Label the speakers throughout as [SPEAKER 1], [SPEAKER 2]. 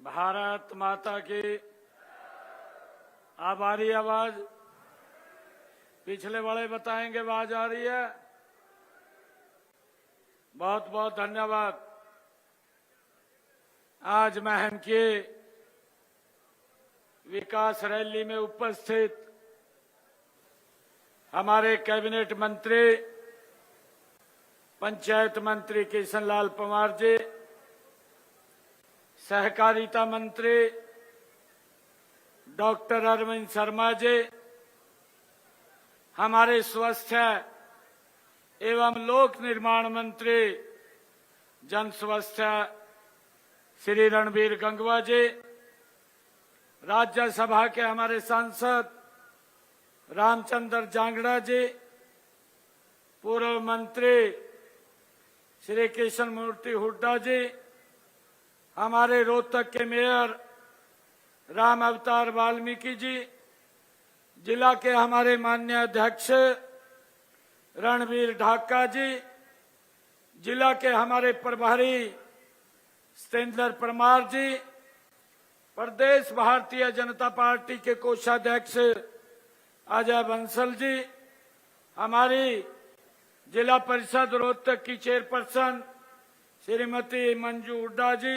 [SPEAKER 1] भारत माता की। अब आ रही आवाज? पिछले वाले बताएंगे आवाज आ रही है? बहुत बहुत धन्यवाद। आज महम की विकास रैली में उपस्थित हमारे कैबिनेट मंत्री पंचायत मंत्री किशन लाल पंवार जी, सहकारिता मंत्री डॉक्टर अरविंद शर्मा जी, हमारे स्वास्थ्य एवं लोक निर्माण मंत्री जन स्वास्थ्य श्री रणबीर गंगवा जी, राज्यसभा के हमारे सांसद रामचंद्र जांगड़ा जी, पूर्व मंत्री श्री किशन मूर्ति हुड्डा जी, हमारे रोहतक के मेयर राम अवतार वाल्मीकि जी, जिला के हमारे माननीय अध्यक्ष रणवीर ढाका जी, जिला के हमारे प्रभारी सतेंद्र परमार जी, प्रदेश भारतीय जनता पार्टी के कोषाध्यक्ष अजय बंसल जी, हमारी जिला परिषद रोहतक की चेयरपर्सन श्रीमती मंजू हुड्डा जी,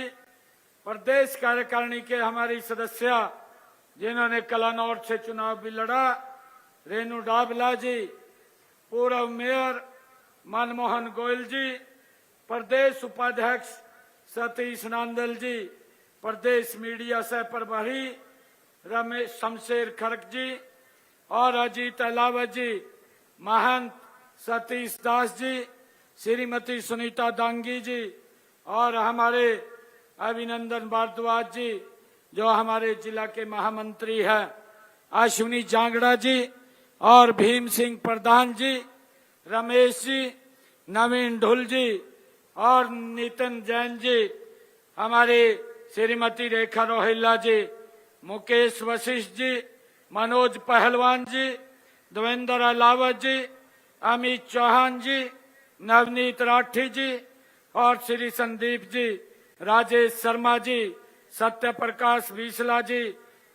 [SPEAKER 1] प्रदेश कार्यकारिणी के हमारी सदस्य जिन्होंने कलानौर से चुनाव भी लड़ा रेणु डाबला जी, पूर्व मेयर मनमोहन गोयल जी, प्रदेश उपाध्यक्ष सतीश नांदल जी, प्रदेश मीडिया सह प्रभारी रमेश शमशेर खड़क जी और अजीत अलावत जी, महंत सतीश दास जी, श्रीमती सुनीता दांगी जी और हमारे अभिनंदन भारद्वाज जी जो हमारे जिला के महामंत्री हैं, अश्विनी जांगड़ा जी और भीम सिंह प्रधान जी, रमेश जी, नवीन ढुल जी और नितिन जैन जी, हमारे श्रीमती रेखा रोहिल्ला जी, मुकेश वशिष्ठ जी, मनोज पहलवान जी, देवेंद्र अलावत जी, अमित चौहान जी, नवनीत राठी जी और श्री संदीप जी, राजेश शर्मा जी, सत्य प्रकाश बीसला जी,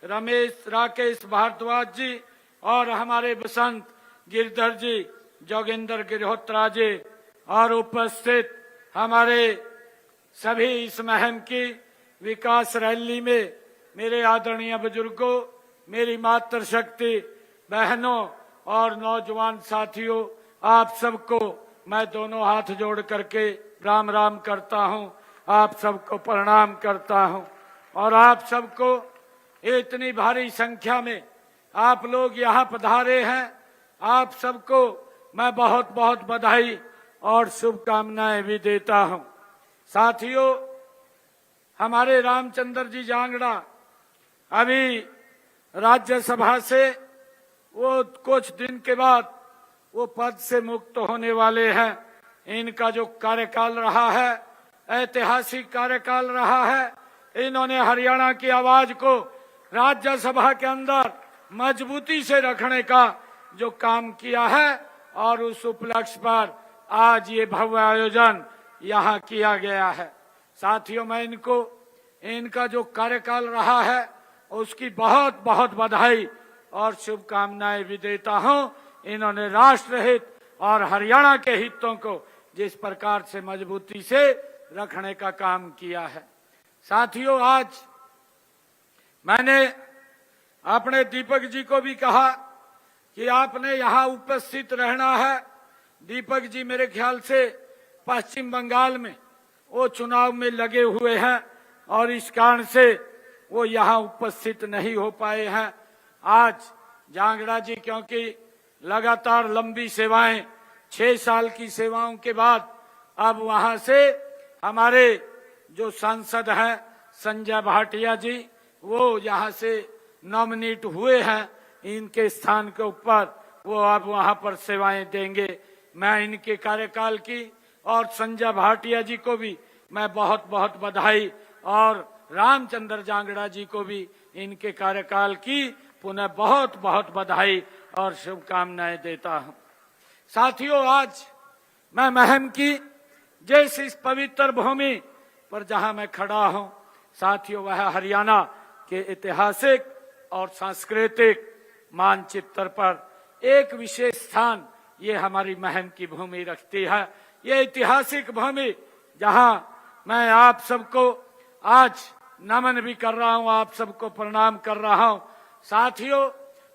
[SPEAKER 1] रमेश राकेश भारद्वाज जी और हमारे बसंत गिरधर जी, जोगिंदर गिरहोत्रा जी और उपस्थित हमारे सभी इस महम की विकास रैली में मेरे आदरणीय बुजुर्गों, मेरी मातृशक्ति बहनों और नौजवान साथियों, आप सबको मैं दोनों हाथ जोड़ करके राम राम करता हूं, आप सबको प्रणाम करता हूं और आप सबको इतनी भारी संख्या में आप लोग यहाँ पधारे हैं, आप सबको मैं बहुत बहुत बधाई और शुभकामनाएं भी देता हूं। साथियों, हमारे रामचंद्र जी जांगड़ा अभी राज्यसभा से वो कुछ दिन के बाद वो पद से मुक्त होने वाले हैं। इनका जो कार्यकाल रहा है ऐतिहासिक कार्यकाल रहा है। इन्होंने हरियाणा की आवाज को राज्यसभा के अंदर मजबूती से रखने का जो काम किया है और उस उपलक्ष्य पर आज ये भव्य आयोजन यहाँ किया गया है। साथियों, मैं इनका जो कार्यकाल रहा है उसकी बहुत बहुत बधाई और शुभकामनाएं भी देता हूं। इन्होंने राष्ट्र हित और हरियाणा के हितों को जिस प्रकार से मजबूती से रखने का काम किया है। साथियों, आज मैंने अपने दीपक जी को भी कहा कि आपने यहाँ उपस्थित रहना है। दीपक जी मेरे ख्याल से पश्चिम बंगाल में वो चुनाव में लगे हुए हैं और इस कारण से वो यहाँ उपस्थित नहीं हो पाए हैं। आज जांगड़ा जी क्योंकि लगातार लंबी सेवाएं 6 साल की सेवाओं के बाद अब वहां से हमारे जो सांसद हैं संजय भाटिया जी वो यहाँ से नॉमिनेट हुए हैं। इनके स्थान के ऊपर वो अब वहां पर सेवाएं देंगे। मैं इनके कार्यकाल की और संजय भाटिया जी को भी मैं बहुत बहुत बधाई और रामचंद्र जांगड़ा जी को भी इनके कार्यकाल की पुनः बहुत बहुत बधाई और शुभकामनाएं देता हूं। साथियों, आज मैं महम की जैसे इस पवित्र भूमि पर जहां मैं खड़ा हूं, साथियों, वह हरियाणा के ऐतिहासिक और सांस्कृतिक मानचित्र पर एक विशेष स्थान ये हमारी महम की भूमि रखती है। ये ऐतिहासिक भूमि जहां मैं आप सबको आज नमन भी कर रहा हूं, आप सबको प्रणाम कर रहा हूं। साथियों,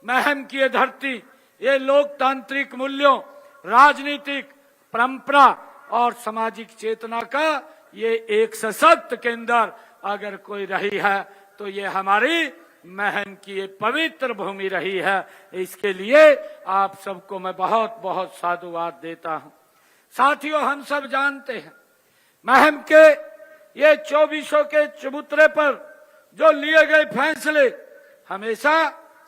[SPEAKER 1] महम की ये धरती, ये लोकतांत्रिक मूल्यों, राजनीतिक परंपरा और सामाजिक चेतना का ये एक सशक्त केंद्र अगर कोई रही है तो ये हमारी महम की ये पवित्र भूमि रही है। इसके लिए आप सबको मैं बहुत बहुत साधुवाद देता हूं। साथियों, हम सब जानते हैं महम के ये 2400 के चबूतरे पर जो लिए गए फैसले हमेशा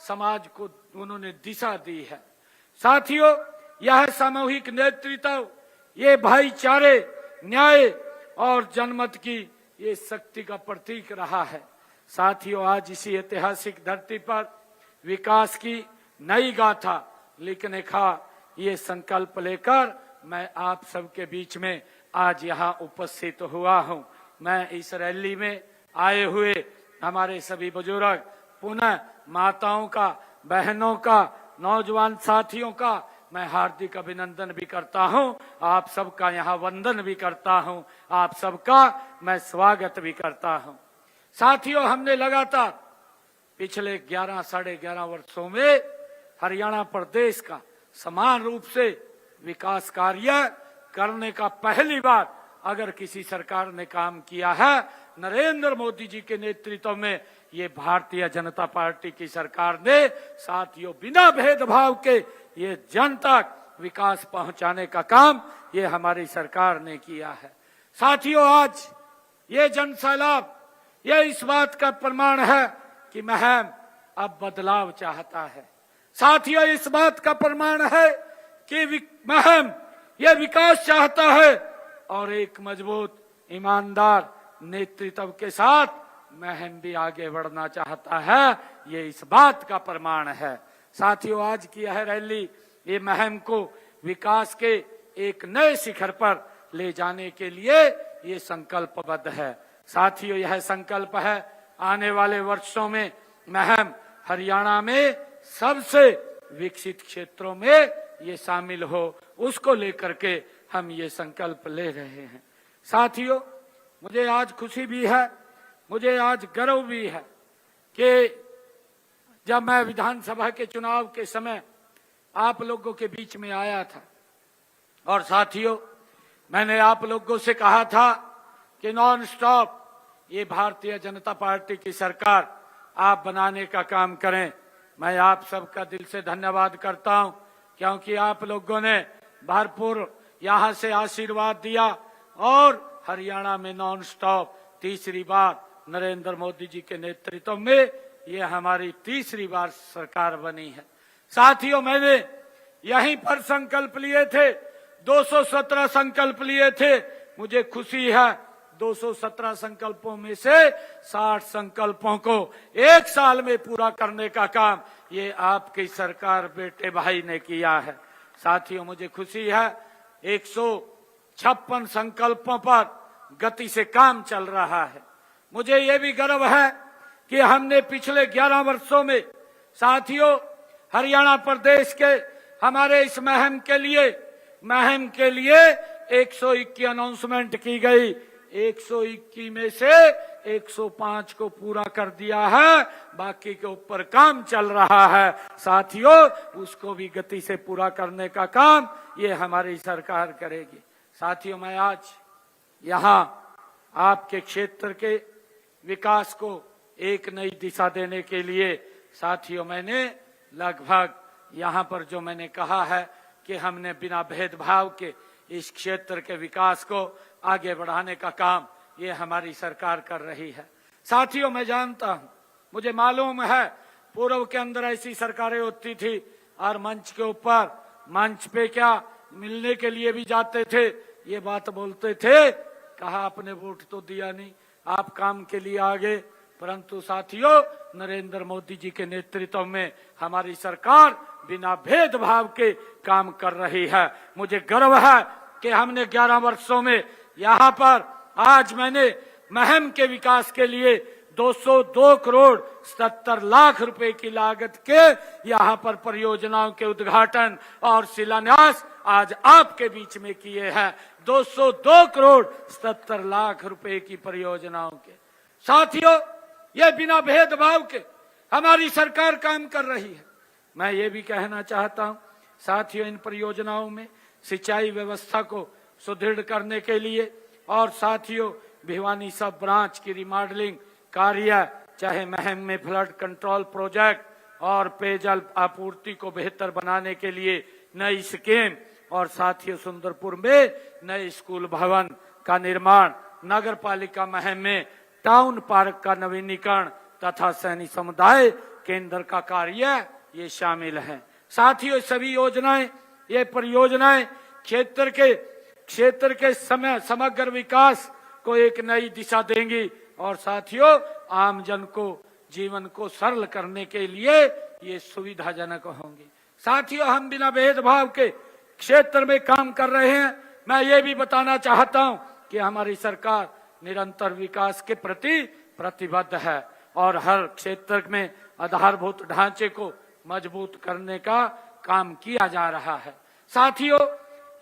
[SPEAKER 1] समाज को उन्होंने दिशा दी है। साथियों, यह सामूहिक नेतृत्व, ये भाईचारे, न्याय और जनमत की ये शक्ति का प्रतीक रहा है। साथियों, आज इसी ऐतिहासिक धरती पर विकास की नई गाथा लिखने का ये संकल्प लेकर मैं आप सबके बीच में आज यहाँ उपस्थित हुआ हूँ। मैं इस रैली में आए हुए हमारे सभी बुजुर्ग, पुनः माताओं का, बहनों का, नौजवान साथियों का मैं हार्दिक अभिनंदन भी करता हूं। आप सबका यहाँ वंदन भी करता हूं, आप सबका मैं स्वागत भी करता हूं। साथियों, हमने लगातार पिछले 11 साढ़े 11 वर्षों में हरियाणा प्रदेश का समान रूप से विकास कार्य करने का पहली बार अगर किसी सरकार ने काम किया है, नरेंद्र मोदी जी के नेतृत्व में ये भारतीय जनता पार्टी की सरकार ने साथियों बिना भेदभाव के ये जन तक विकास पहुंचाने का काम ये हमारी सरकार ने किया है। साथियों, आज ये जन सैलाब ये इस बात का प्रमाण है कि महम अब बदलाव चाहता है। साथियों, इस बात का प्रमाण है कि महम ये विकास चाहता है और एक मजबूत ईमानदार नेतृत्व के साथ महम भी आगे बढ़ना चाहता है। ये इस बात का प्रमाण है। साथियों, आज की यह रैली ये महम को विकास के एक नए शिखर पर ले जाने के लिए ये संकल्पबद्ध है। साथियों, यह संकल्प है आने वाले वर्षों में महम हरियाणा में सबसे विकसित क्षेत्रों में ये शामिल हो, उसको लेकर के हम ये संकल्प ले रहे हैं। साथियों, मुझे आज खुशी भी है, मुझे आज गर्व भी है कि जब मैं विधानसभा के चुनाव के समय आप लोगों के बीच में आया था और साथियों मैंने आप लोगों से कहा था कि नॉन स्टॉप ये भारतीय जनता पार्टी की सरकार आप बनाने का काम करें। मैं आप सबका दिल से धन्यवाद करता हूं क्योंकि आप लोगों ने भरपूर यहां से आशीर्वाद दिया और हरियाणा में नॉन स्टॉप तीसरी बार नरेंद्र मोदी जी के नेतृत्व में ये हमारी तीसरी बार सरकार बनी है। साथियों, मैंने यहीं पर संकल्प लिए थे, 217 संकल्प लिए थे। मुझे खुशी है 217 संकल्पों में से 60 संकल्पों को एक साल में पूरा करने का काम ये आपकी सरकार बेटे भाई ने किया है। साथियों, मुझे खुशी है 156 संकल्पों पर गति से काम चल रहा है। मुझे ये भी गर्व है कि हमने पिछले 11 वर्षों में साथियों हरियाणा प्रदेश के हमारे इस महम के लिए 121 अनाउंसमेंट की गई। 121 में से 105 को पूरा कर दिया है, बाकी के ऊपर काम चल रहा है। साथियों, उसको भी गति से पूरा करने का काम ये हमारी सरकार करेगी। साथियों, मैं आज यहाँ आपके क्षेत्र के विकास को एक नई दिशा देने के लिए साथियों मैंने लगभग यहाँ पर जो मैंने कहा है कि हमने बिना भेदभाव के इस क्षेत्र के विकास को आगे बढ़ाने का काम ये हमारी सरकार कर रही है। साथियों, मैं जानता हूँ, मुझे मालूम है पूर्व के अंदर ऐसी सरकारें होती थी और मंच के ऊपर मंच पे क्या मिलने के लिए भी जाते थे, ये बात बोलते थे, कहा आपने वोट तो दिया नहीं, आप काम के लिए आ गए। परंतु साथियों, नरेंद्र मोदी जी के नेतृत्व में हमारी सरकार बिना भेदभाव के काम कर रही है। मुझे गर्व है कि हमने 11 वर्षों में यहाँ पर आज मैंने महम के विकास के लिए 202 करोड़ 77 लाख रुपए की लागत के यहाँ पर परियोजनाओं के उद्घाटन और शिलान्यास आज आपके बीच में किए हैं। 202 करोड़ 77 लाख रुपए की परियोजनाओं के। साथियों, ये बिना भेदभाव के हमारी सरकार काम कर रही है। मैं ये भी कहना चाहता हूं साथियों, इन परियोजनाओं में सिंचाई व्यवस्था को सुदृढ़ करने के लिए और साथियों भिवानी सब ब्रांच की रिमॉडलिंग कार्य, चाहे महम में फ्लड कंट्रोल प्रोजेक्ट और पेयजल आपूर्ति को बेहतर बनाने के लिए नई स्कीम, और साथियों सुंदरपुर में नए स्कूल भवन का निर्माण, नगर पालिका महम में टाउन पार्क का नवीनीकरण तथा सैनिक समुदाय केंद्र का कार्य ये शामिल है। साथियों सभी योजनाएं, ये परियोजनाएं क्षेत्र के समग्र विकास को एक नई दिशा देंगी और साथियों आम जन को जीवन को सरल करने के लिए ये सुविधाजनक होंगी। साथियों, हम बिना भेदभाव के क्षेत्र में काम कर रहे हैं। मैं ये भी बताना चाहता हूं कि हमारी सरकार निरंतर विकास के प्रति प्रतिबद्ध है और हर क्षेत्र में आधारभूत ढांचे को मजबूत करने का काम किया जा रहा है। साथियों,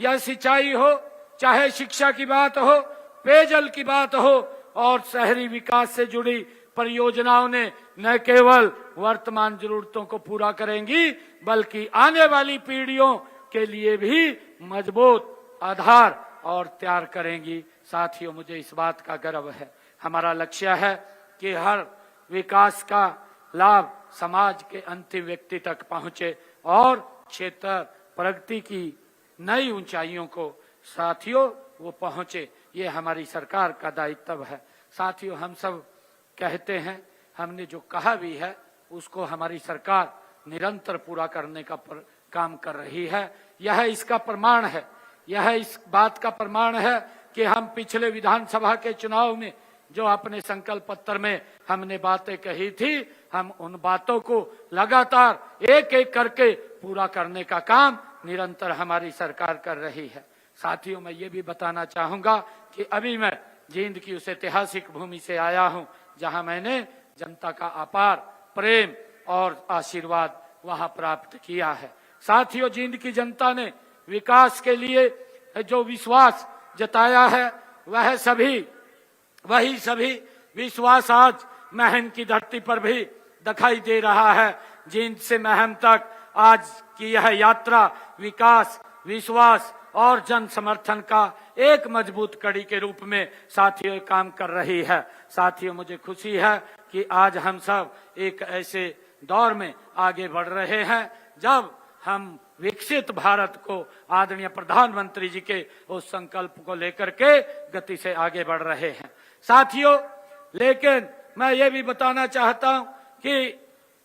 [SPEAKER 1] यह सिंचाई हो, चाहे शिक्षा की बात हो, पेयजल की बात हो और शहरी विकास से जुड़ी परियोजनाओं ने न केवल वर्तमान जरूरतों को पूरा करेंगी बल्कि आने वाली पीढ़ियों के लिए भी मजबूत आधार और तैयार करेंगी। साथियों, मुझे इस बात का गर्व है। हमारा लक्ष्य है कि हर विकास का लाभ समाज के अंतिम व्यक्ति तक पहुंचे और क्षेत्र प्रगति की नई ऊंचाइयों को साथियों वो पहुंचे। ये हमारी सरकार का दायित्व है। साथियों, हम सब कहते हैं, हमने जो कहा भी है उसको हमारी सरकार निरंतर पूरा करने का काम कर रही है। यह इसका प्रमाण है, यह इस बात का प्रमाण है कि हम पिछले विधानसभा के चुनाव में जो अपने संकल्प पत्र में हमने बातें कही थी, हम उन बातों को लगातार एक एक करके पूरा करने का काम निरंतर हमारी सरकार कर रही है। साथियों, मैं ये भी बताना चाहूंगा कि अभी मैं जींद की उस ऐतिहासिक भूमि से आया हूं जहां मैंने जनता का अपार प्रेम और आशीर्वाद वहां प्राप्त किया है। साथियों, जींद की जनता ने विकास के लिए जो विश्वास जताया है वही सभी विश्वास आज महम की धरती पर भी दिखाई दे रहा है। जींद से महम तक आज की यह यात्रा विकास, विश्वास और जन समर्थन का एक मजबूत कड़ी के रूप में साथियों काम कर रही है। साथियों, मुझे खुशी है कि आज हम सब एक ऐसे दौर में आगे बढ़ रहे हैं जब हम विकसित भारत को आदरणीय प्रधानमंत्री जी के उस संकल्प को लेकर के गति से आगे बढ़ रहे हैं। साथियों, लेकिन मैं ये भी बताना चाहता हूं कि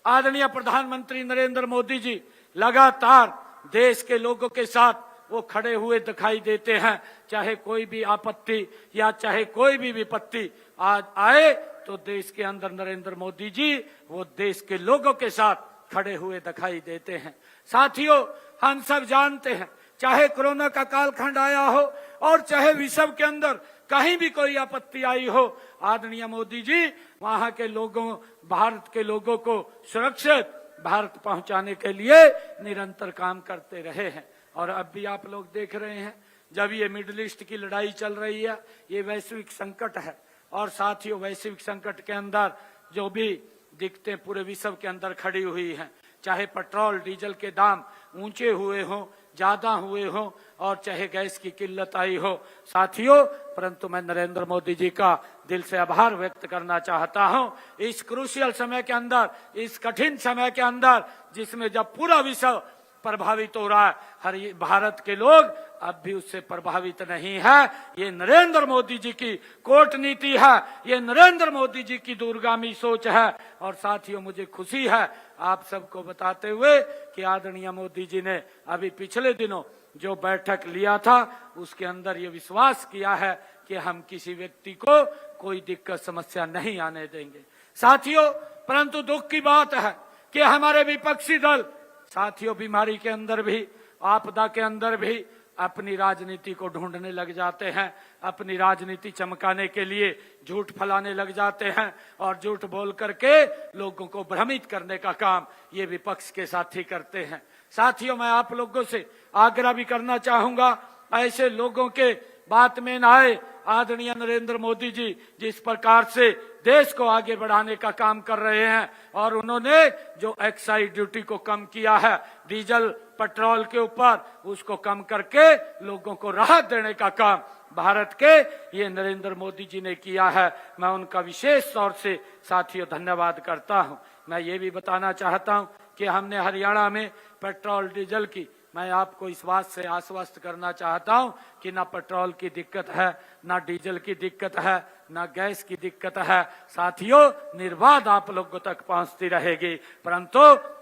[SPEAKER 1] आदरणीय प्रधानमंत्री नरेंद्र मोदी जी लगातार देश के लोगों के साथ वो खड़े हुए दिखाई देते हैं। चाहे कोई भी आपत्ति या चाहे कोई भी विपत्ति आज आए तो देश के अंदर नरेंद्र मोदी जी वो देश के लोगों के साथ खड़े हुए दिखाई देते हैं। साथियों, हम सब जानते हैं, चाहे कोरोना का कालखंड आया हो और चाहे विश्व के अंदर कहीं भी कोई आपत्ति आई हो, आदरणीय मोदी जी वहां के लोगों, भारत के लोगों को सुरक्षित भारत पहुंचाने के लिए निरंतर काम करते रहे हैं। और अब भी आप लोग देख रहे हैं, जब ये मिडिल ईस्ट की लड़ाई चल रही है, ये वैश्विक संकट है और साथियों वैश्विक संकट के अंदर जो भी दिक्कतें पूरे विश्व के अंदर खड़ी हुई हैं, चाहे पेट्रोल डीजल के दाम ऊंचे हुए हों, ज्यादा हुए हों और चाहे गैस की किल्लत आई हो, साथियों परंतु मैं नरेंद्र मोदी जी का दिल से आभार व्यक्त करना चाहता हूं। इस क्रूशियल समय के अंदर, इस कठिन समय के अंदर जिसमें जब पूरा विश्व प्रभावित हो रहा है, हर भारत के लोग अब भी उससे प्रभावित नहीं है। ये नरेंद्र मोदी जी की कूटनीति है, ये नरेंद्र मोदी जी की दूरगामी सोच है। और साथियों, मुझे खुशी है आप सबको बताते हुए कि आदरणीय मोदी जी ने अभी पिछले दिनों जो बैठक लिया था उसके अंदर ये विश्वास किया है कि हम किसी व्यक्ति को कोई दिक्कत समस्या नहीं आने देंगे। साथियों, परंतु दुख की बात है कि हमारे विपक्षी दल साथियों बीमारी के अंदर भी, आपदा के अंदर भी अपनी राजनीति को ढूंढने लग जाते हैं, अपनी राजनीति चमकाने के लिए झूठ फैलाने लग जाते हैं और झूठ बोल करके लोगों को भ्रमित करने का काम ये विपक्ष के साथी करते हैं। साथियों, मैं आप लोगों से आग्रह भी करना चाहूंगा, ऐसे लोगों के बात में न आए। आदरणीय नरेंद्र मोदी जी जिस प्रकार से देश को आगे बढ़ाने का काम कर रहे हैं और उन्होंने जो एक्साइज ड्यूटी को कम किया है डीजल पेट्रोल के ऊपर, उसको कम करके लोगों को राहत देने का काम भारत के ये नरेंद्र मोदी जी ने किया है। मैं उनका विशेष तौर से साथियों धन्यवाद करता हूं। मैं ये भी बताना चाहता हूं कि हमने हरियाणा में पेट्रोल डीजल की, मैं आपको इस बात से आश्वस्त करना चाहता हूं कि ना पेट्रोल की दिक्कत है, ना डीजल की दिक्कत है, ना गैस की दिक्कत है। साथियों, निर्बाध आप लोगों तक पहुंचती रहेगी, परंतु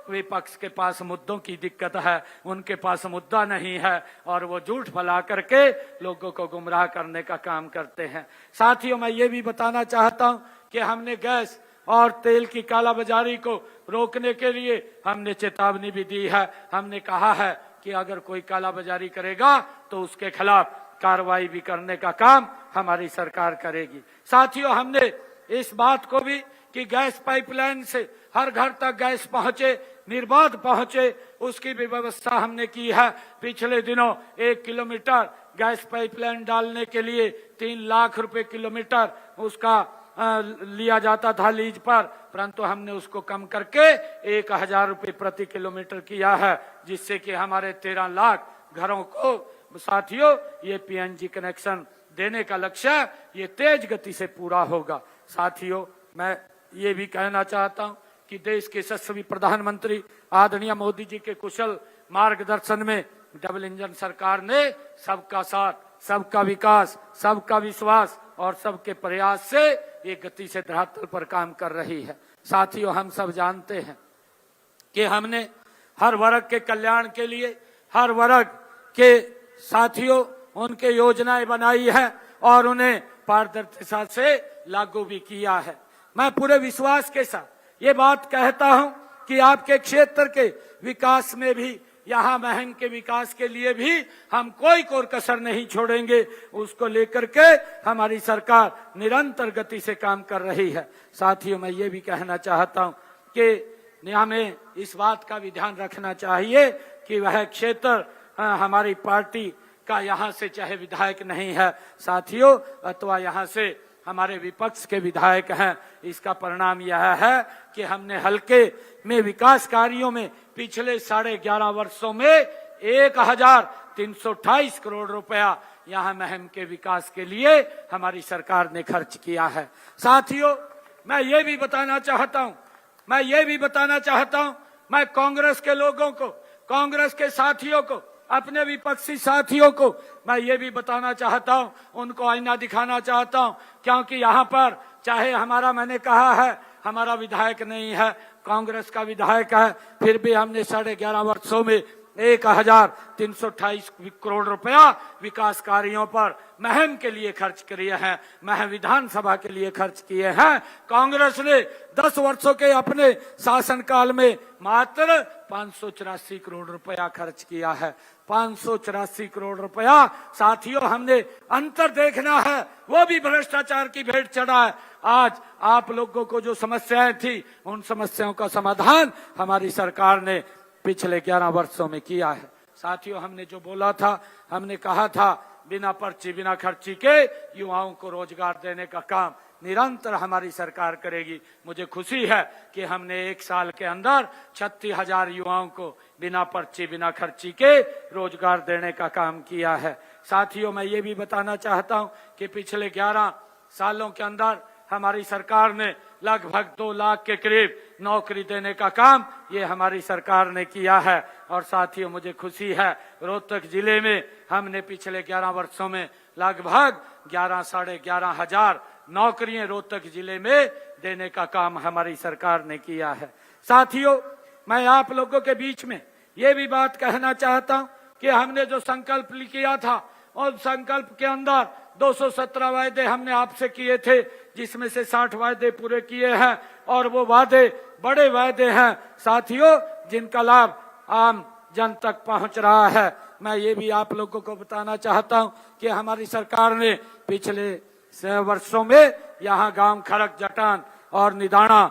[SPEAKER 1] विपक्ष के पास मुद्दों की दिक्कत है, उनके पास मुद्दा नहीं है और वो झूठ फैला करके लोगों को गुमराह करने का काम करते हैं। साथियों, मैं ये भी बताना चाहता हूं कि हमने गैस और तेल की कालाबाजारी को रोकने के लिए हमने चेतावनी भी दी है। हमने कहा है कि अगर कोई कालाबाजारी करेगा तो उसके खिलाफ कार्रवाई भी करने का काम हमारी सरकार करेगी। साथियों, हमने इस बात को भी कि गैस पाइपलाइन से हर घर तक गैस पहुंचे, निर्बाध पहुंचे, उसकी भी व्यवस्था हमने की है। पिछले दिनों 1 किलोमीटर गैस पाइपलाइन डालने के लिए 3 लाख रुपए किलोमीटर उसका लिया जाता था लीज पर, परंतु हमने उसको कम करके 1000 रुपए प्रति किलोमीटर किया है, जिससे कि हमारे 13 लाख घरों को साथियों ये पीएनजी कनेक्शन देने का लक्ष्य ये तेज गति से पूरा होगा। साथियों, मैं ये भी कहना चाहता हूं कि देश के यशस्वी प्रधानमंत्री आदरणीय मोदी जी के कुशल मार्गदर्शन में डबल इंजन सरकार ने सबका साथ, सबका विकास, सबका विश्वास और सबके प्रयास से ये गति से धरातल पर काम कर रही है। साथियों, हम सब जानते हैं कि हमने हर वर्ग के कल्याण के लिए हर वर्ग के साथियों उनके योजनाएं बनाई है और उन्हें पारदर्शिता से लागू भी किया है। मैं पूरे विश्वास के साथ ये बात कहता हूं कि आपके क्षेत्र के विकास में भी, यहाँ महम के विकास के लिए भी हम कोई कोर कसर नहीं छोड़ेंगे। उसको लेकर के हमारी सरकार निरंतर गति से काम कर रही है। साथियों, मैं ये भी कहना चाहता हूं कि हमें इस बात का भी ध्यान रखना चाहिए कि वह क्षेत्र हमारी पार्टी का यहाँ से चाहे विधायक नहीं है साथियों, अथवा यहाँ से हमारे विपक्ष के विधायक हैं, इसका परिणाम यह है कि हमने हल्के में विकास कार्यों में पिछले 11.5 वर्षों में 1328 करोड़ रुपया यहाँ महम के विकास के लिए हमारी सरकार ने खर्च किया है। साथियों, मैं ये भी बताना चाहता हूं, मैं कांग्रेस के लोगों को, कांग्रेस के साथियों को, अपने विपक्षी साथियों को मैं ये भी बताना चाहता हूं, उनको आईना दिखाना चाहता हूं, क्योंकि यहाँ पर चाहे हमारा, मैंने कहा है हमारा विधायक नहीं है, कांग्रेस का विधायक है, फिर भी हमने 11.5 वर्षों में 1328 करोड़ रुपया विकास कार्यों पर महम के लिए खर्च किए हैं, महम विधानसभा के लिए खर्च किए हैं। कांग्रेस ने 10 वर्षों के अपने शासनकाल में मात्र 584 करोड़ रुपया खर्च किया है। 584 करोड़ रुपया। साथियों, हमने अंतर देखना है, वो भी भ्रष्टाचार की भेंट चढ़ा है। आज आप लोगों को जो समस्याएं थी, उन समस्याओं का समाधान हमारी सरकार ने पिछले 11 वर्षों में किया है। साथियों, हमने जो बोला था, हमने कहा था बिना पर्ची बिना खर्ची के युवाओं को रोजगार देने का काम निरंतर हमारी सरकार करेगी। मुझे खुशी है कि हमने 1 साल के अंदर 36,000 युवाओं को बिना पर्ची बिना खर्ची के रोजगार देने का काम किया है। साथियों, मैं ये भी बताना चाहता हूं कि पिछले 11 सालों के अंदर हमारी सरकार ने लगभग 2 लाख के करीब नौकरी देने का काम ये हमारी सरकार ने किया है। और साथियों, मुझे खुशी है, रोहतक जिले में हमने पिछले 11 वर्षों में लगभग 11-11.5 हजार नौकरियां रोहतक जिले में देने का काम हमारी सरकार ने किया है। साथियों, मैं आप लोगों के बीच में ये भी बात कहना चाहता हूं कि हमने जो संकल्प किया था, और संकल्प के अंदर 217 वायदे हमने आपसे किए थे, जिसमें से 60 वायदे पूरे किए हैं और वो वादे बड़े वायदे हैं साथियों, जिनका लाभ आम जन तक पहुंच रहा है। मैं ये भी आप लोगों को बताना चाहता हूं कि हमारी सरकार ने पिछले वर्षों में यहाँ गांव खड़क जटान और निदाना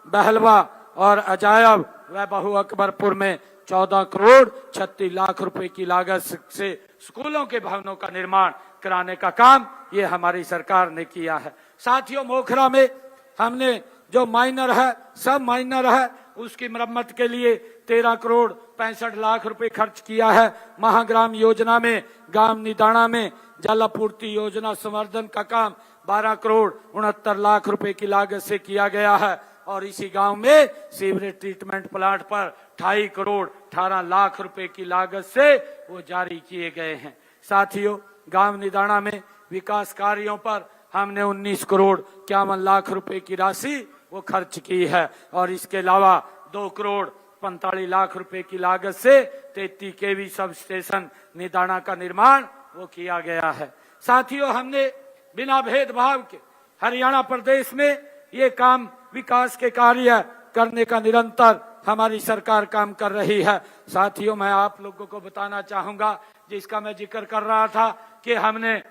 [SPEAKER 1] बहलवा और अजायब व बहु अकबरपुर में 14 करोड़ 36 लाख रुपए की लागत से स्कूलों के भवनों का निर्माण कराने का काम ये हमारी सरकार ने किया है। साथियों, मोखरा में हमने जो माइनर है, सब माइनर है, उसकी मरम्मत के लिए 13 करोड़ 65 लाख रुपए खर्च किया है। महाग्राम योजना में गांव निदाना में जल आपूर्ति योजना संवर्धन का काम 12 करोड़ 69 लाख रुपए की लागत से किया गया है और इसी गांव में सीवरेज ट्रीटमेंट प्लांट पर 2.5 करोड़ 18 लाख रुपए की लागत से वो जारी किए गए हैं। साथियों, गांव निदाना में विकास कार्यों पर हमने 19 करोड़ 51 लाख रुपए की राशि वो खर्च की है और इसके अलावा 2 करोड़ 45 लाख रुपए की लागत से 33 केवी सब स्टेशन निदाना का निर्माण वो किया गया है। साथियों, हमने बिना भेदभाव के हरियाणा प्रदेश में ये काम विकास के कार्य करने का निरंतर हमारी सरकार काम कर रही है। साथियों, मैं आप लोगों को बताना चाहूंगा, जिसका मैं जिक्र कर रहा था कि हमने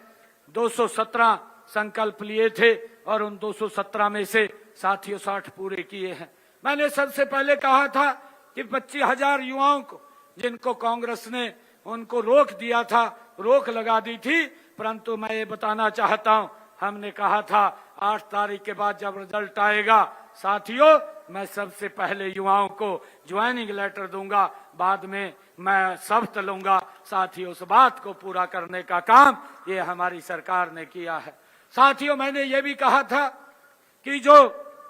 [SPEAKER 1] 217 संकल्प लिए थे और उन 217 में से साथियों 60 पूरे किए हैं। मैंने सबसे पहले कहा था कि 25,000 युवाओं को, जिनको कांग्रेस ने उनको रोक दिया था, रोक लगा दी थी, परंतु मैं ये बताना चाहता हूं, हमने कहा था 8 तारीख के बाद जब रिजल्ट आएगा, साथियों मैं सबसे पहले युवाओं को ज्वाइनिंग लेटर दूंगा, बाद में मैं शपथ लूंगा। साथियों, उस बात को पूरा करने का काम ये हमारी सरकार ने किया है। साथियों, मैंने ये भी कहा था कि जो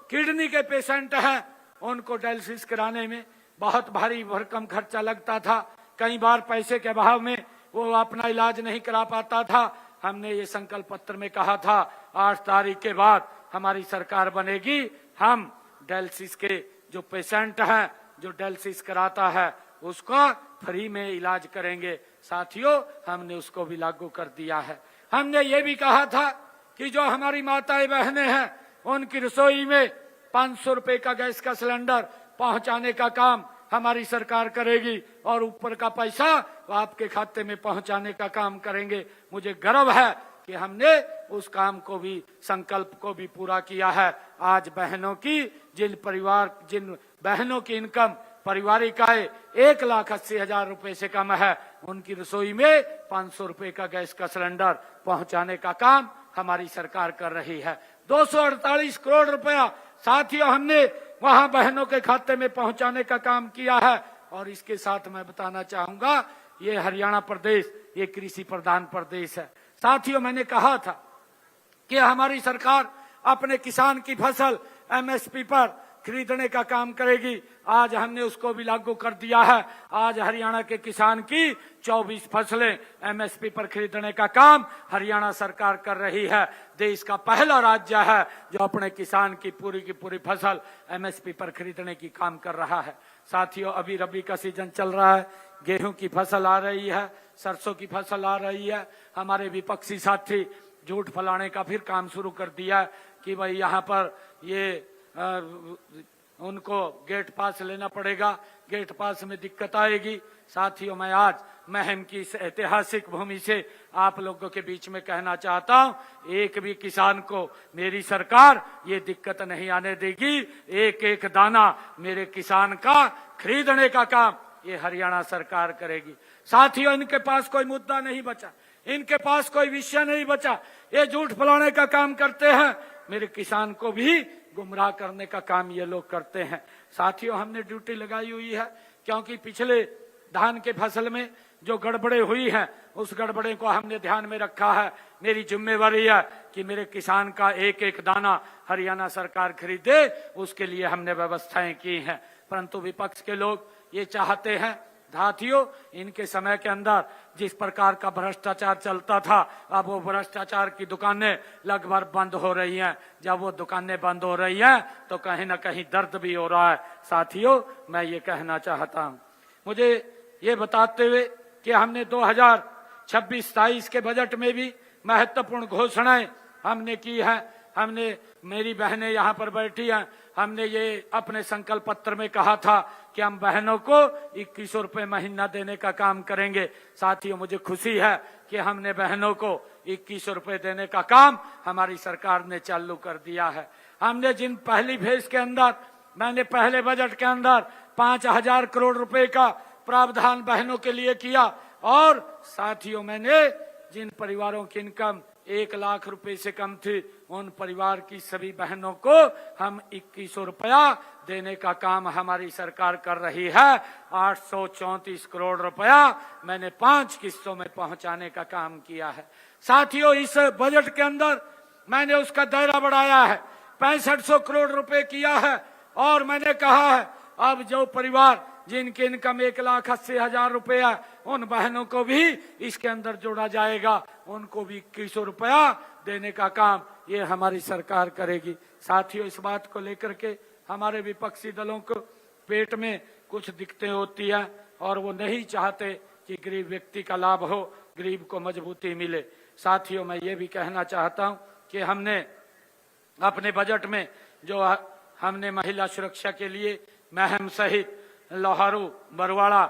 [SPEAKER 1] किडनी के पेशेंट हैं उनको डायलिसिस कराने में बहुत भारी भरकम खर्चा लगता था, कई बार पैसे के अभाव में वो अपना इलाज नहीं करा पाता था। हमने ये संकल्प पत्र में कहा था 8 तारीख के बाद हमारी सरकार बनेगी, हम डायलिसिस के जो पेशेंट हैं, जो डायलिसिस कराता है, उसका फ्री में इलाज करेंगे। साथियों, हमने उसको भी लागू कर दिया है। हमने ये भी कहा था कि जो हमारी माताएं बहनें हैं उनकी रसोई में 500 रुपए का गैस का सिलेंडर पहुंचाने का काम हमारी सरकार करेगी और ऊपर का पैसा आपके खाते में पहुंचाने का काम करेंगे। मुझे गर्व है कि हमने उस काम को भी, संकल्प को भी पूरा किया है। आज बहनों की जिन बहनों की इनकम पारिवारिक आय 1,80,000 रुपए से कम है, उनकी रसोई में 500 रुपए का गैस का सिलेंडर पहुंचाने का काम हमारी सरकार कर रही है। 248 करोड़ रुपया साथियों हमने वहां बहनों के खाते में पहुंचाने का काम किया है। और इसके साथ मैं बताना चाहूंगा, ये हरियाणा प्रदेश ये कृषि प्रधान प्रदेश है। साथियों, मैंने कहा था कि हमारी सरकार अपने किसान की फसल एमएसपी पर खरीदने का काम करेगी। आज हमने उसको भी लागू कर दिया है। आज हरियाणा के किसान की 24 फसलें एमएसपी पर खरीदने का काम हरियाणा सरकार कर रही है। देश का पहला राज्य है जो अपने किसान की पूरी फसल एमएसपी पर खरीदने की काम कर रहा है। साथियों, अभी रबी का सीजन चल रहा है, गेहूं की फसल आ रही है, सरसों की फसल आ रही है। हमारे विपक्षी साथी झूठ फैलाने का फिर काम शुरू कर दिया कि भाई यहाँ पर ये उनको गेट पास लेना पड़ेगा, गेट पास में दिक्कत आएगी। साथियों, मैं आज महम की इस ऐतिहासिक भूमि से आप लोगों के बीच में कहना चाहता हूं, एक भी किसान को मेरी सरकार ये दिक्कत नहीं आने देगी। एक एक दाना मेरे किसान का खरीदने का काम ये हरियाणा सरकार करेगी। साथियों, इनके पास कोई मुद्दा नहीं बचा, इनके पास कोई विषय नहीं बचा, ये झूठ फैलाने का काम करते हैं। मेरे किसान को भी गुमराह करने का काम ये लोग करते हैं। साथियों, हमने ड्यूटी लगाई हुई है क्योंकि पिछले धान के फसल में जो गड़बड़े हुई हैं उस गड़बड़े को हमने ध्यान में रखा है। मेरी जिम्मेवारी है कि मेरे किसान का एक एक दाना हरियाणा सरकार खरीदे, उसके लिए हमने व्यवस्थाएं की हैं। परंतु विपक्ष के लोग ये चाहते हैं, साथियों, इनके समय के अंदर जिस प्रकार का भ्रष्टाचार चलता था, अब वो भ्रष्टाचार की दुकानें लगभग बंद हो रही हैं। जब वो दुकानें बंद हो रही हैं तो कहीं ना कहीं दर्द भी हो रहा है। साथियों, मैं ये कहना चाहता हूं, मुझे ये बताते हुए कि हमने 2026-27 के बजट में भी महत्वपूर्ण घोषणाएं हमने की हैं। हमने, मेरी बहनें यहाँ पर बैठी हैं, हमने ये अपने संकल्प पत्र में कहा था कि हम बहनों को 2100 रुपये महीना देने का काम करेंगे। साथियों, मुझे खुशी है कि हमने बहनों को 2100 रुपये देने का काम हमारी सरकार ने चालू कर दिया है। हमने जिन पहली फेज के अंदर, मैंने पहले बजट के अंदर 5000 करोड़ रुपए का प्रावधान बहनों के लिए किया, और साथियों मैंने जिन परिवारों की इनकम 1 लाख रुपए से कम थी, उन परिवार की सभी बहनों को हम 2100 रुपया देने का काम हमारी सरकार कर रही है। 834 करोड़ रुपया मैंने 5 किस्तों में पहुंचाने का काम किया है। साथियों, इस बजट के अंदर मैंने उसका दायरा बढ़ाया है, 6500 करोड़ रुपए किया है, और मैंने कहा है अब जो परिवार जिनकी इनकम 1,80,000 रुपया, उन बहनों को भी इसके अंदर जोड़ा जाएगा, उनको भी 2100 रुपया देने का काम ये हमारी सरकार करेगी। साथियों, इस बात को लेकर के हमारे विपक्षी दलों को पेट में कुछ दिक्कतें होती है, और वो नहीं चाहते कि गरीब व्यक्ति का लाभ हो, गरीब को मजबूती मिले। साथियों, मैं ये भी कहना चाहता हूँ कि हमने अपने बजट में जो हमने महिला सुरक्षा के लिए महम सहित लोहारू, बरवाड़ा,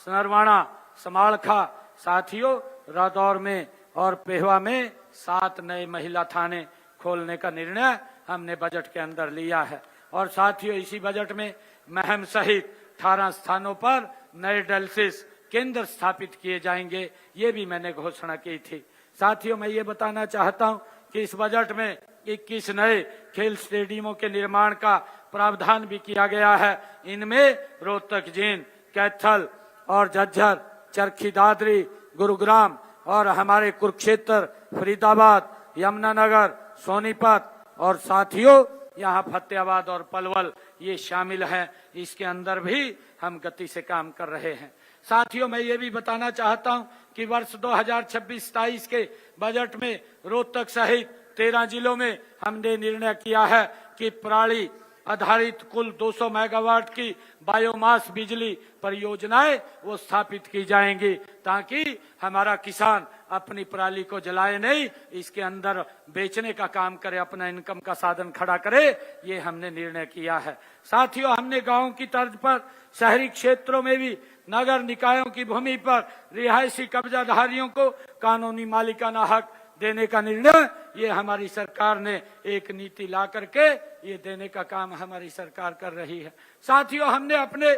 [SPEAKER 1] नरवाड़ा, समालखा, साथियों रादौर में और पेहवा में 7 नए महिला थाने खोलने का निर्णय हमने बजट के अंदर लिया है। और साथियों, इसी बजट में महम सहित 18 स्थानों पर नए डायलिसिस केंद्र स्थापित किए जाएंगे, ये भी मैंने घोषणा की थी। साथियों, मैं ये बताना चाहता हूं कि इस बजट में 21 नए खेल स्टेडियमों के निर्माण का प्रावधान भी किया गया है। इनमें रोहतक, जींद, कैथल और झज्जर, चरखी दादरी, गुरुग्राम और हमारे कुरुक्षेत्र, फरीदाबाद, यमुनानगर, सोनीपत और साथियों यहाँ फतेहाबाद और पलवल ये शामिल हैं। इसके अंदर भी हम गति से काम कर रहे हैं। साथियों, मैं ये भी बताना चाहता हूँ कि वर्ष 2026-27 के बजट में रोहतक सहित 13 जिलों में हमने निर्णय किया है कि पराली आधारित कुल 200 मेगावाट की बायोमास बिजली परियोजनाएं वो स्थापित की जाएंगी, ताकि हमारा किसान अपनी पराली को जलाए नहीं, इसके अंदर बेचने का काम करे, अपना इनकम का साधन खड़ा करे। ये हमने निर्णय किया है। साथियों, हमने गांव की तर्ज पर शहरी क्षेत्रों में भी नगर निकायों की भूमि पर रिहायशी कब्जाधारियों को कानूनी मालिकाना हक देने का निर्णय ये हमारी सरकार ने एक नीति ला करके ये देने का काम हमारी सरकार कर रही है। साथियों, हमने अपने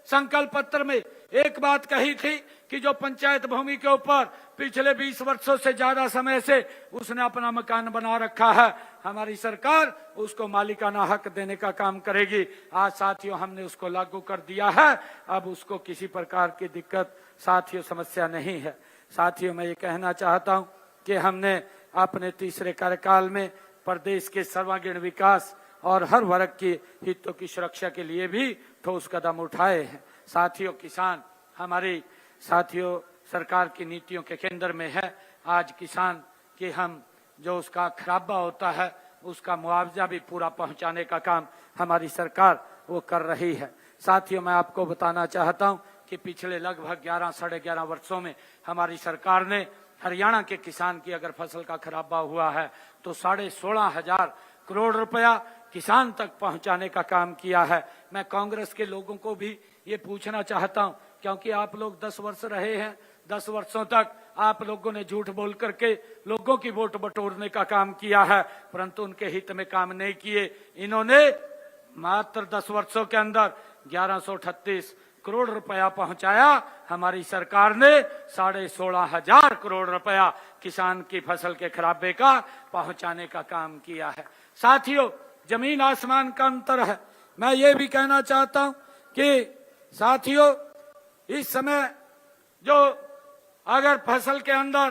[SPEAKER 1] संकल्प पत्र में एक बात कही थी कि जो पंचायत भूमि के ऊपर पिछले 20 वर्षों से ज्यादा समय से उसने अपना मकान बना रखा है, हमारी सरकार उसको मालिकाना हक देने का काम करेगी। आज साथियों हमने उसको लागू कर दिया है, अब उसको किसी प्रकार की दिक्कत साथियों समस्या नहीं है। साथियों, मैं ये कहना चाहता हूँ कि हमने अपने तीसरे कार्यकाल में प्रदेश के सर्वांगीण विकास और हर वर्ग के हितों की सुरक्षा के लिए भी ठोस कदम उठाए हैं। साथियों, किसान हमारी साथियों सरकार की नीतियों के केंद्र में है। आज किसान के हम जो उसका खराबा होता है उसका मुआवजा भी पूरा पहुंचाने का काम हमारी सरकार वो कर रही है। साथियों, मैं आपको बताना चाहता हूं कि पिछले लगभग 11 साढ़े 11 वर्षों में हमारी सरकार ने हरियाणा के किसान की अगर फसल का खराबा हुआ है तो 16,500 करोड़ रुपया किसान तक पहुंचाने का काम किया है। मैं कांग्रेस के लोगों को भी ये पूछना चाहता हूं, क्योंकि आप लोग 10 वर्ष रहे हैं, 10 वर्षों तक आप लोगों ने झूठ बोल करके लोगों की वोट बटोरने का काम किया है, परंतु उनके हित में काम नहीं किए। इन्होंने मात्र 10 वर्षों के अंदर 1138 करोड़ रुपया पहुंचाया। हमारी सरकार ने 16,500 करोड़ रुपया किसान की फसल के खराबे का पहुंचाने का काम किया है। साथियों, जमीन आसमान का अंतर है। मैं ये भी कहना चाहता हूं कि साथियों इस समय जो अगर फसल के अंदर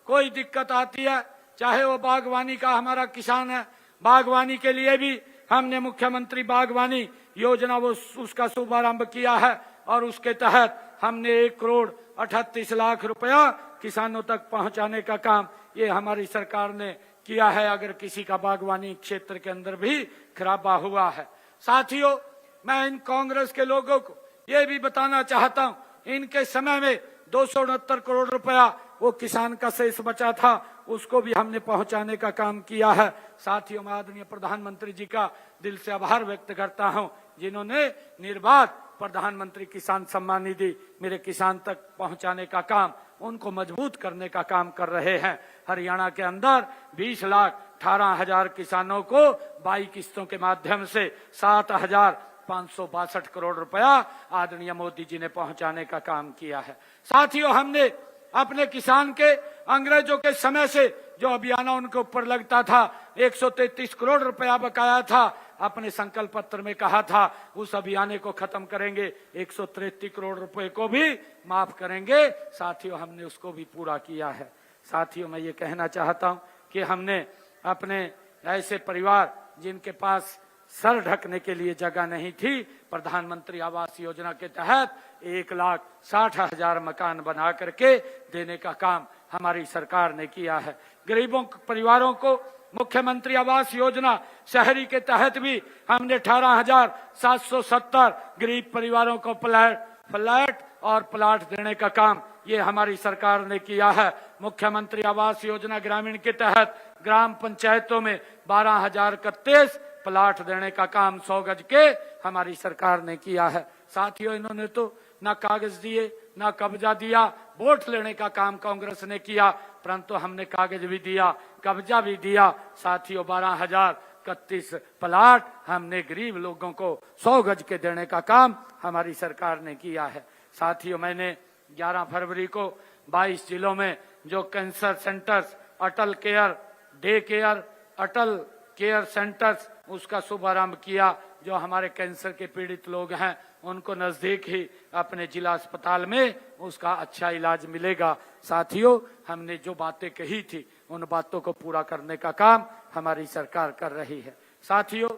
[SPEAKER 1] कोई दिक्कत आती है, चाहे वो बागवानी का हमारा किसान है, बागवानी के लिए भी हमने मुख्यमंत्री बागवानी योजना वो उसका शुभारंभ किया है और उसके तहत हमने 1,38,00,000 रुपया किसानों तक पहुंचाने का काम ये हमारी सरकार ने किया है, अगर किसी का बागवानी क्षेत्र के अंदर भी खराबा हुआ है। साथियों, मैं इन कांग्रेस के लोगों को ये भी बताना चाहता हूं, इनके समय में 269 करोड़ रुपया वो किसान का शेष बचा था उसको भी हमने पहुंचाने का काम किया है। साथियों, मैं आदरणीय प्रधानमंत्री जी का दिल से आभार व्यक्त करता हूं, जिन्होंने निर्बाध प्रधानमंत्री किसान सम्मान निधि मेरे किसान तक पहुंचाने का काम, उनको मजबूत करने का काम कर रहे हैं। हरियाणा के अंदर 20,18,000 किसानों को 22 किस्तों के माध्यम से 7,562 करोड़ रुपया आदरणीय मोदी जी ने पहुंचाने का काम किया है। साथियों, हमने अपने किसान के अंग्रेजों के समय से जो अभियान उनके ऊपर लगता था, 133 करोड़ रुपया बकाया था, अपने संकल्प पत्र में कहा था उस अभियान को खत्म करेंगे, 133 करोड़ रुपए को भी माफ करेंगे। साथियों, हमने उसको भी पूरा किया है। साथियों, मैं ये कहना चाहता हूं कि हमने अपने ऐसे परिवार जिनके पास सर ढकने के लिए जगह नहीं थी, प्रधानमंत्री आवास योजना के तहत 1,60,000 मकान बना करके देने का काम हमारी सरकार ने किया है। गरीबों परिवारों को मुख्यमंत्री आवास योजना शहरी के तहत भी हमने 18,770 गरीब परिवारों को फ्लैट और प्लाट देने का काम ये हमारी सरकार ने किया है। मुख्यमंत्री आवास योजना ग्रामीण के तहत ग्राम पंचायतों में 12,031 प्लाट देने का काम 100 गज के हमारी सरकार ने किया है। साथियों, इन्होंने तो ना कागज दिए ना कब्जा दिया। वोट लेने का काम कांग्रेस ने किया, परंतु हमने कागज भी दिया, कब्जा भी दिया। साथियों, 12,031 प्लाट हमने गरीब लोगों को 100 गज के देने का काम हमारी सरकार ने किया है। साथियों, मैंने 11 फरवरी को 22 जिलों में जो कैंसर सेंटर्स, अटल केयर डे केयर, अटल केयर सेंटर्स, उसका शुभारंभ किया। जो हमारे कैंसर के पीड़ित लोग हैं उनको नजदीक ही अपने जिला अस्पताल में उसका अच्छा इलाज मिलेगा। साथियों, हमने जो बातें कही थी उन बातों को पूरा करने का काम हमारी सरकार कर रही है। साथियों,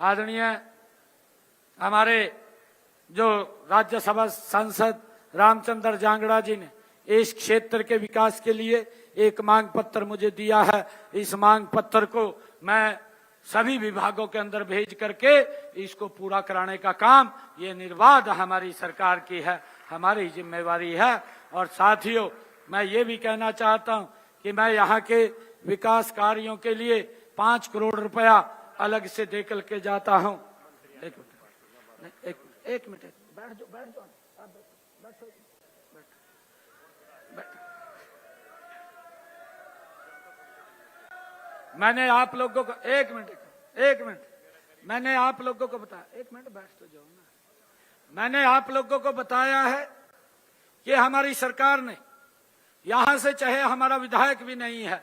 [SPEAKER 1] आदरणीय हमारे जो राज्यसभा सांसद रामचंद्र जांगड़ा जी ने इस क्षेत्र के विकास के लिए एक मांग पत्र मुझे दिया है। इस मांग पत्र को मैं सभी विभागों के अंदर भेज करके इसको पूरा कराने का काम ये निर्बाध हमारी सरकार की है, हमारी जिम्मेवारी है। और साथियों, मैं ये भी कहना चाहता हूं कि मैं यहाँ के विकास कार्यों के लिए 5 करोड़ रुपया अलग से दे करके जाता हूं। एक मिनट बैठ जाओ मैंने आप लोगों को एक मिनट मैंने आप लोगों को बताया, एक मिनट बैठ तो जाओ ना। मैंने आप लोगों को बताया है कि हमारी सरकार ने यहां से, चाहे हमारा विधायक भी नहीं है,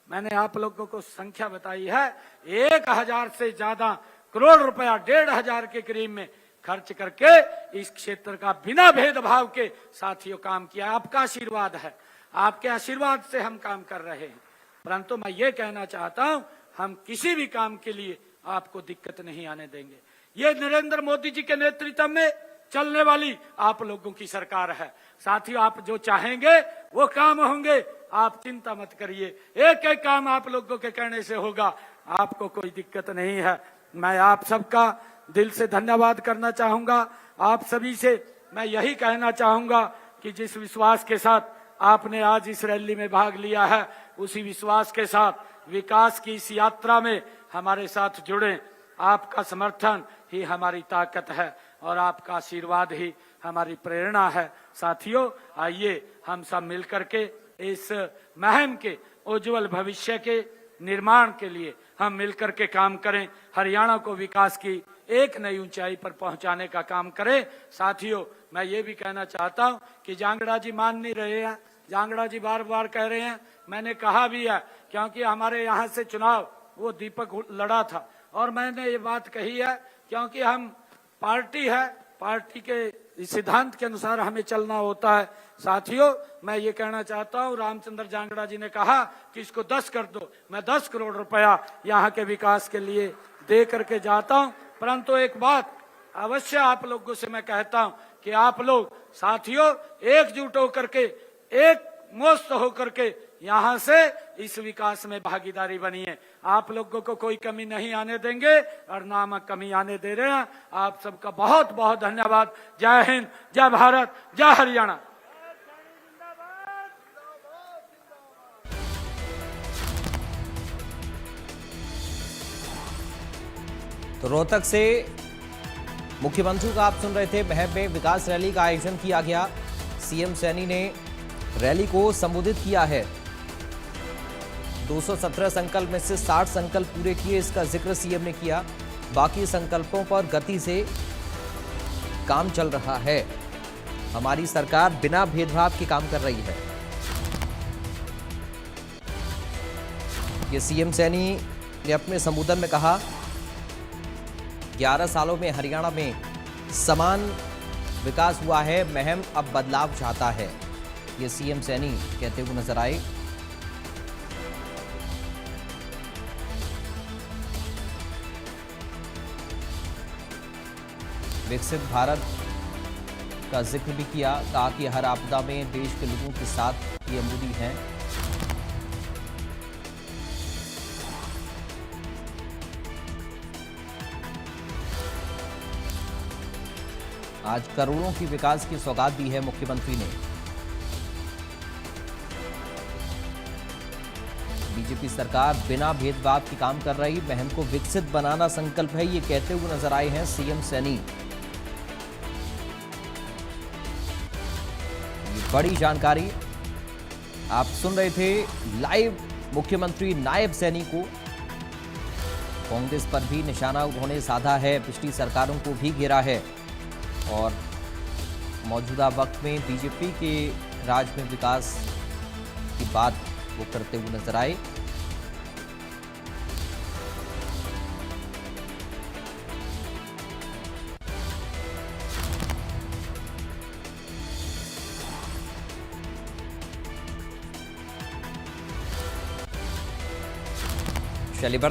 [SPEAKER 1] मैंने आप लोगों को संख्या बताई है, 1,000 से ज्यादा करोड़ रुपया 1,500 के करीब में खर्च करके इस क्षेत्र का बिना भेदभाव के साथियों काम किया। आपका आशीर्वाद है, आपके आशीर्वाद से हम काम कर रहे हैं। परंतु मैं ये कहना चाहता हूं, हम किसी भी काम के लिए आपको दिक्कत नहीं आने देंगे। ये नरेंद्र मोदी जी के नेतृत्व में चलने वाली आप लोगों की सरकार है। साथियों, आप जो चाहेंगे वो काम होंगे, आप चिंता मत करिए। एक एक काम आप लोगों के कहने से होगा, आपको कोई दिक्कत नहीं है। मैं आप सबका दिल से धन्यवाद करना चाहूंगा। आप सभी से मैं यही कहना चाहूंगा कि जिस विश्वास के साथ आपने आज इस रैली में भाग लिया है, उसी विश्वास के साथ विकास की इस यात्रा में हमारे साथ जुड़े। आपका समर्थन ही हमारी ताकत है और आपका आशीर्वाद ही हमारी प्रेरणा है। साथियों, आइए हम सब मिलकर के इस मुहिम के उज्जवल भविष्य के निर्माण के लिए हम मिलकर के काम करें। हरियाणा को विकास की एक नई ऊंचाई पर पहुंचाने का काम करें। साथियों, मैं ये भी कहना चाहता हूं कि जांगड़ा जी मान नहीं रहे हैं, जांगड़ा जी बार बार कह रहे हैं, मैंने कहा भी है, क्योंकि हमारे यहाँ से चुनाव वो दीपक लड़ा था और मैंने ये बात कही है क्योंकि हम पार्टी है, पार्टी के सिद्धांत के अनुसार हमें चलना होता है। साथियों, मैं ये कहना चाहता हूँ, रामचंद्र जांगड़ा जी ने कहा कि इसको 10 कर दो, मैं 10 करोड़ रुपया यहाँ के विकास के लिए दे करके जाता हूँ। परंतु एक बात अवश्य आप लोगों से मैं कहता हूँ कि आप लोग साथियों एकजुट होकर के, एक मुस्त होकर के यहाँ से इस विकास में भागीदारी बनिए। आप लोगों को कोई कमी नहीं आने देंगे और ना हम कमी आने दे रहे हैं। आप सबका बहुत बहुत धन्यवाद। जय हिंद, जय भारत, जय हरियाणा।
[SPEAKER 2] तो रोहतक से मुख्यमंत्री का आप सुन रहे थे, महम में विकास रैली का आयोजन किया गया। सीएम सैनी ने रैली को संबोधित किया है। 217 संकल्प में से 60 संकल्प पूरे किए, इसका जिक्र सीएम ने किया। बाकी संकल्पों पर गति से काम चल रहा है। हमारी सरकार बिना भेदभाव के काम कर रही है। ये सीएम सैनी ने अपने संबोधन में कहा, 11 सालों में हरियाणा में समान विकास हुआ है, महम अब बदलाव चाहता है। ये सीएम सैनी कहते हुए नजर आए। विकसित भारत का जिक्र भी किया, कहा कि हर आपदा में देश के लोगों के साथ पीएम मोदी हैं। आज करोड़ों की विकास की सौगात दी है मुख्यमंत्री ने। बीजेपी सरकार बिना भेदभाव के काम कर रही, महम को विकसित बनाना संकल्प है, ये कहते हुए नजर आए हैं सीएम सैनी। ये बड़ी जानकारी आप सुन रहे थे लाइव मुख्यमंत्री नायब सैनी को। कांग्रेस पर भी निशाना उन्होंने साधा है, पिछली सरकारों को भी घेरा है और मौजूदा वक्त में बीजेपी के राज में विकास की बात वो करते हुए नजर आए। चलिए बढ़ते